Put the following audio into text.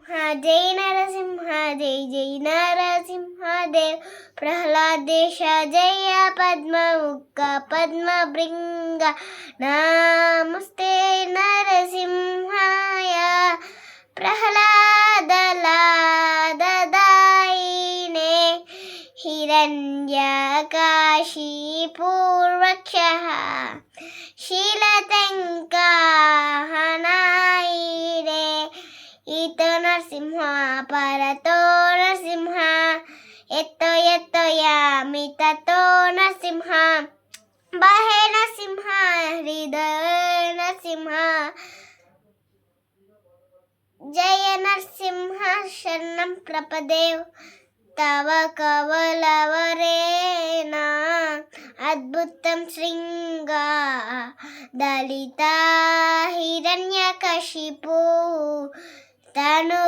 जय नरसिंह जय जय नरसिंहदेव प्रह्लादेश जय पद्ममुख पद्मभृंग नमस्ते नरसिंहाय प्रह्लादलाददायिने हिरण्यकाशिपूर्वक्षः शीलतङ्काहनायिरे इतो नरसिंह परतो नरसिंह यत्तो यत्तो यामि ततो नरसिंह बाहे नरसिंह हृदय नरसिंह जय नरसिंह शरणं प्रपदेव तव कवलवरेण अद्भुतं शृङ्गा दलिता हिरण्यकशिपु तनु